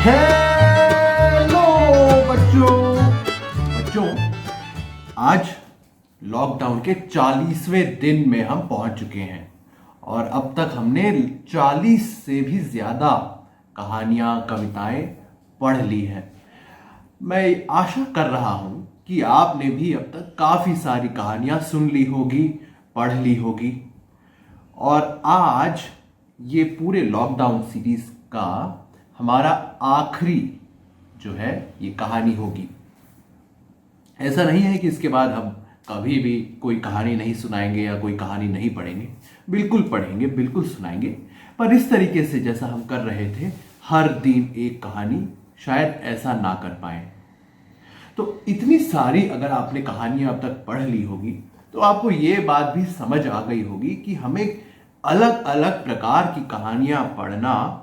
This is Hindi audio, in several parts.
हेलो बच्चों आज लॉकडाउन के 40वें दिन में हम पहुंच चुके हैं और अब तक हमने 40 से भी ज्यादा कहानियां कविताएं पढ़ ली हैं। मैं आशा कर रहा हूं कि आपने भी अब तक काफी सारी कहानियां सुन ली होगी, पढ़ ली होगी और आज ये पूरे लॉकडाउन सीरीज का हमारा आखिरी जो है ये कहानी होगी। ऐसा नहीं है कि इसके बाद हम कभी भी कोई कहानी नहीं सुनाएंगे या कोई कहानी नहीं पढ़ेंगे। बिल्कुल पढ़ेंगे, बिल्कुल सुनाएंगे, पर इस तरीके से जैसा हम कर रहे थे, हर दिन एक कहानी, शायद ऐसा ना कर पाए। तो इतनी सारी अगर आपने कहानियां अब तक पढ़ ली होगी तो आपको ये बात भी समझ आ गई होगी कि हमें अलग अलग प्रकार की कहानियां पढ़ना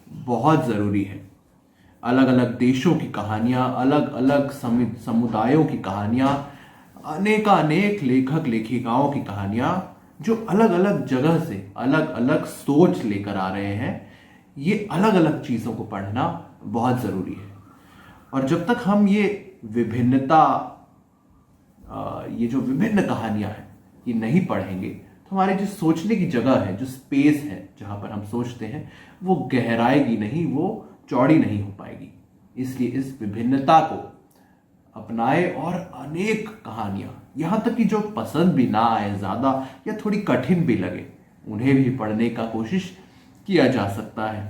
बहुत ज़रूरी है। अलग अलग देशों की कहानियां, अलग अलग समुदायों की कहानियां, अनेकानेक लेखक लेखिकाओं की कहानियां जो अलग अलग जगह से अलग अलग सोच लेकर आ रहे हैं, ये अलग अलग चीज़ों को पढ़ना बहुत ज़रूरी है। और जब तक हम ये विभिन्नता, ये जो विभिन्न कहानियां हैं, ये नहीं पढ़ेंगे तो हमारे जो सोचने की जगह है, जो स्पेस है जहां पर हम सोचते हैं, वो गहराएगी नहीं, वो चौड़ी नहीं हो पाएगी। इसलिए इस विभिन्नता को अपनाए और अनेक कहानियां, यहां तक कि जो पसंद भी ना आए ज्यादा या थोड़ी कठिन भी लगे, उन्हें भी पढ़ने का कोशिश किया जा सकता है।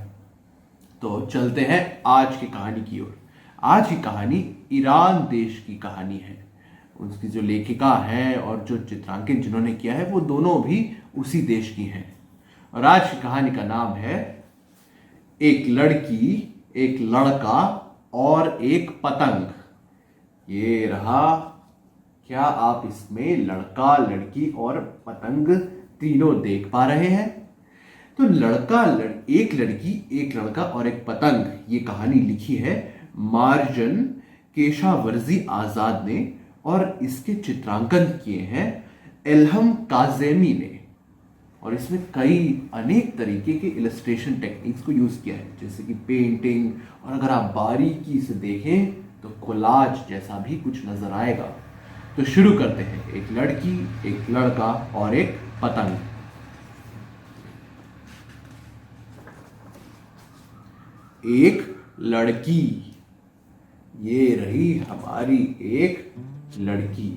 तो चलते हैं आज की कहानी की ओर। आज की कहानी ईरान देश की कहानी है। उसकी जो लेखिका है और जो चित्रांकन जिन्होंने किया है, वो दोनों भी उसी देश की हैं। और आज की कहानी का नाम है एक लड़की, एक लड़का और एक पतंग। ये रहा। क्या आप इसमें लड़का, लड़की और पतंग तीनों देख पा रहे हैं? तो एक लड़की, एक लड़का और एक पतंग, ये कहानी लिखी है मार्जन केशावर्जी आजाद ने और इसके चित्रांकन किए हैं इल्हम काज़ेमी ने। और इसमें कई अनेक तरीके के इलस्ट्रेशन टेक्निक्स को यूज किया है, जैसे कि पेंटिंग, और अगर आप बारीकी से देखें तो कोलाज जैसा भी कुछ नजर आएगा। तो शुरू करते हैं। एक लड़की, एक लड़का और एक पतंग। एक लड़की। ये रही हमारी एक लड़की।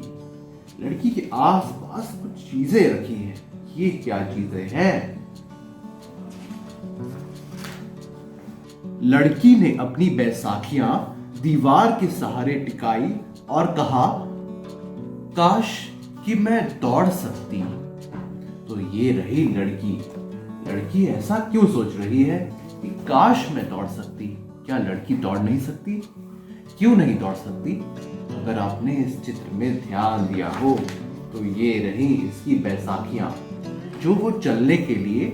लड़की के आसपास कुछ चीजें रखी हैं। ये क्या चीजें हैं? लड़की ने अपनी बैसाखियां दीवार के सहारे टिकाई और कहा, काश कि मैं दौड़ सकती। तो ये रही लड़की। लड़की ऐसा क्यों सोच रही है कि काश मैं दौड़ सकती? क्या लड़की दौड़ नहीं सकती? क्यों नहीं दौड़ सकती? अगर आपने इस चित्र में ध्यान दिया हो तो ये रही इसकी बैसाखियां, जो वो चलने के लिए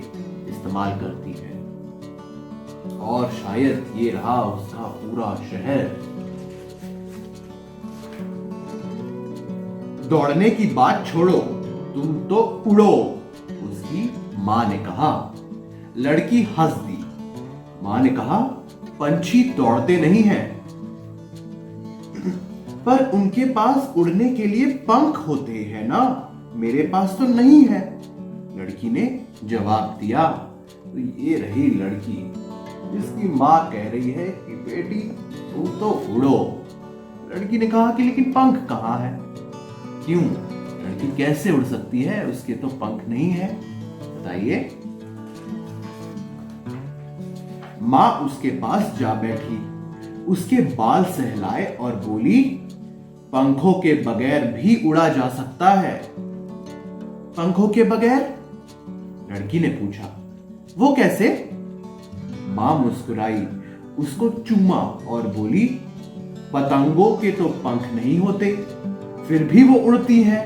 इस्तेमाल करती है। और शायद ये रहा उसका पूरा शहर। दौड़ने की बात छोड़ो, तुम तो उड़ो, उसकी मां ने कहा। लड़की हंस दी। मां ने कहा, पंछी दौड़ते नहीं हैं, पर उनके पास उड़ने के लिए पंख होते हैं ना। मेरे पास तो नहीं है, लड़की ने जवाब दिया। तो ये रही लड़की, जिसकी मां कह रही है कि बेटी तुम तो उड़ो। लड़की ने कहा कि लेकिन पंख कहां है? क्यों? लड़की कैसे उड़ सकती है? उसके तो पंख नहीं है, बताइए। मां उसके पास जा बैठी, उसके बाल सहलाए और बोली, पंखों के बगैर भी उड़ा जा सकता है। पंखों के बगैर? लड़की ने पूछा। वो कैसे? मां मुस्कुराई, उसको चूमा और बोली, पतंगों के तो पंख नहीं होते, फिर भी वो उड़ती है।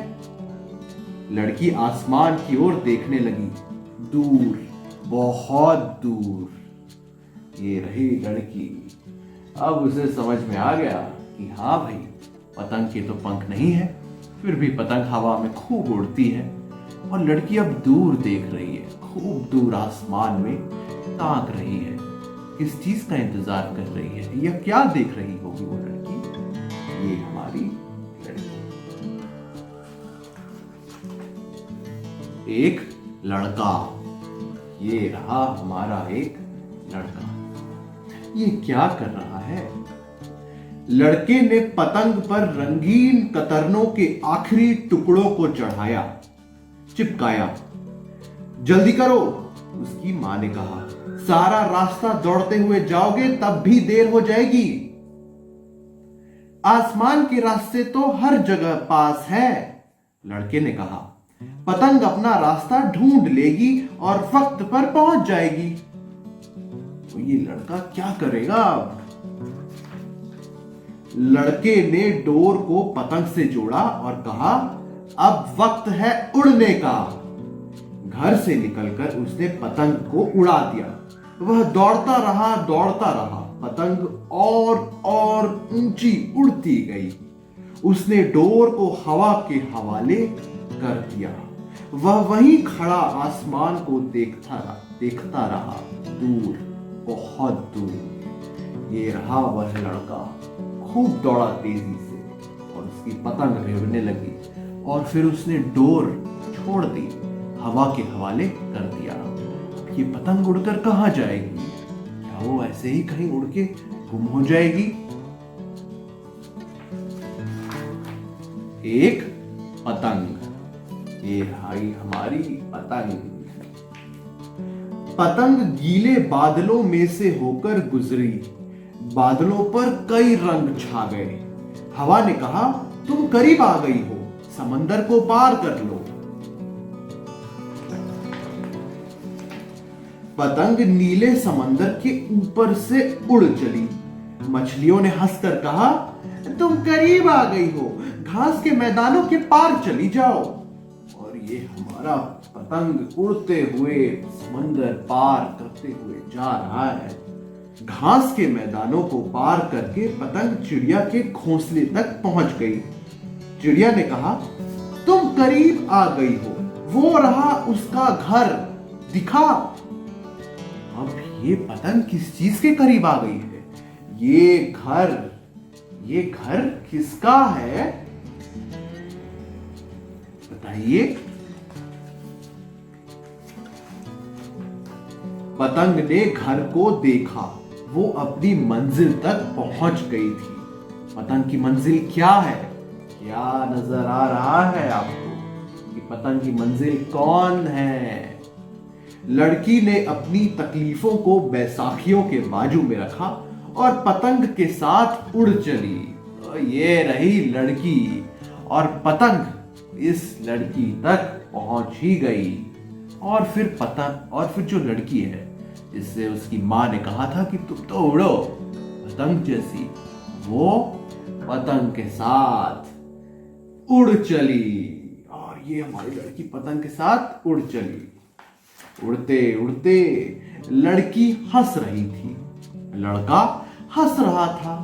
लड़की आसमान की ओर देखने लगी, दूर, बहुत दूर। ये रही लड़की। अब उसे समझ में आ गया कि हाँ भाई, पतंग के तो पंख नहीं है, फिर भी पतंग हवा में खूब उड़ती है। और लड़की अब दूर देख रही है, खूब दूर आसमान में ताक रही है। किस चीज का इंतजार कर रही है या क्या देख रही होगी वो लड़की? ये हमारी लड़की। एक लड़का, ये रहा हमारा एक लड़का। ये क्या कर रहा है? लड़के ने पतंग पर रंगीन कतरनों के आखिरी टुकड़ों को चढ़ाया, चिपकाया। जल्दी करो, उसकी मां ने कहा। सारा रास्ता दौड़ते हुए जाओगे तब भी देर हो जाएगी। आसमान के रास्ते तो हर जगह पास है, लड़के ने कहा। पतंग अपना रास्ता ढूंढ लेगी और वक्त पर पहुंच जाएगी। तो ये लड़का क्या करेगा अब? लड़के ने डोर को पतंग से जोड़ा और कहा, अब वक्त है उड़ने का। घर से निकलकर उसने पतंग को उड़ा दिया। वह दौड़ता रहा, दौड़ता रहा। पतंग और ऊंची उड़ती गई। उसने डोर को हवा के हवाले कर दिया। वह वहीं खड़ा आसमान को देखता रहा, दूर, बहुत दूर। ये रहा वह लड़का, खूब दौड़ा तेजी से और उसकी पतंग भी उड़ने लगी और फिर उसने डोर छोड़ दी, हवा के हवाले कर दिया। अब ये पतंग उड़कर कहां जाएगी? क्या वो ऐसे ही कहीं उड़ के गुम हो जाएगी? एक पतंग, ये रही हमारी पतंग। पतंग गीले बादलों में से होकर गुजरी। बादलों पर कई रंग छा गए। हवा ने कहा, तुम करीब आ गई हो, समंदर को पार कर लो। पतंग नीले समंदर के ऊपर से उड़ चली। मछलियों ने हंसकर कहा, तुम करीब आ गई हो, घास के मैदानों के पार चली जाओ। और ये हमारा पतंग उड़ते हुए समंदर पार करते हुए जा रहा है। घास के मैदानों को पार करके पतंग चिड़िया के घोंसले तक पहुंच गई। चिड़िया ने कहा, तुम करीब आ गई हो, वो रहा उसका घर, दिखा। अब ये पतंग किस चीज के करीब आ गई है? ये घर किसका है बताइए? पतंग ने घर को देखा। वो अपनी मंजिल तक पहुंच गई थी। पतंग की मंजिल क्या है? क्या नजर आ रहा है आपको कि पतंग की मंजिल कौन है? लड़की ने अपनी तकलीफों को बैसाखियों के बाजू में रखा और पतंग के साथ उड़ चली। तो ये रही लड़की और पतंग इस लड़की तक पहुंच ही गई। और फिर जो लड़की है, जिससे उसकी मां ने कहा था कि तुम तो उड़ो पतंग जैसी, वो पतंग के साथ उड़ चली। और ये हमारी लड़की पतंग के साथ उड़ चली। उड़ते उड़ते लड़की हंस रही थी, लड़का हंस रहा था,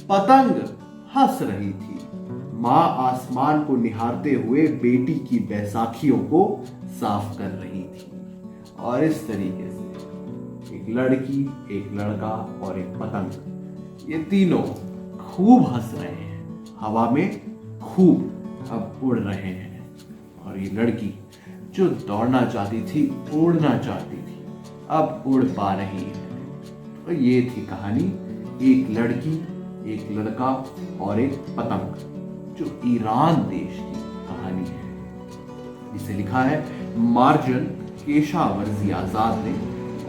पतंग हंस रही थी। मां आसमान को निहारते हुए बेटी की बैसाखियों को साफ कर रही थी। और इस तरीके से एक लड़की, एक लड़का और एक पतंग, ये तीनों खूब हंस रहे हैं, हवा में खूब अब उड़ रहे हैं। और ये लड़की जो दौड़ना चाहती थी, उड़ना चाहती थी, अब उड़ पा रही है। तो ये थी कहानी, एक लड़की, एक लड़का और एक पतंग, जो ईरान देश की कहानी है। इसे लिखा है मार्जन केशावर्जी आजाद ने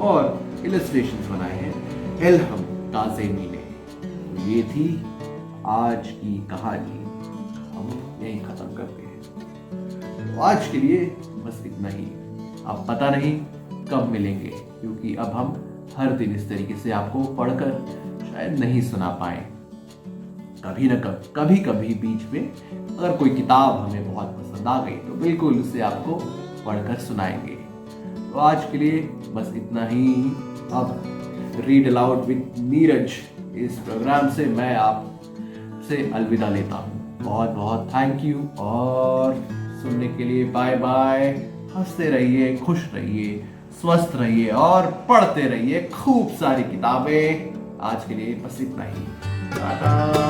और इलस्ट्रेशंस बनाए हैं एल्हम काज़ेमी ने। तो ये थी आज की कहानी, हम यहीं खत्म करते हैं। तो आज के लिए बस इतना ही। अब पता नहीं कब मिलेंगे, क्योंकि अब हम हर दिन इस तरीके से आपको पढ़कर शायद नहीं सुना पाए। कभी न कभी बीच में अगर कोई किताब हमें बहुत पसंद आ गई तो बिल्कुल उसे आपको पढ़कर सुनाएंगे। तो आज के लिए बस इतना ही। अब रीड अलाउड विद नीरज इस प्रोग्राम से मैं आपसे अलविदा लेता हूँ। बहुत बहुत थैंक यू और सुनने के लिए बाय बाय। हंसते रहिए, खुश रहिए, स्वस्थ रहिए और पढ़ते रहिए खूब सारी किताबें। आज के लिए बस इतना ही। टाटा।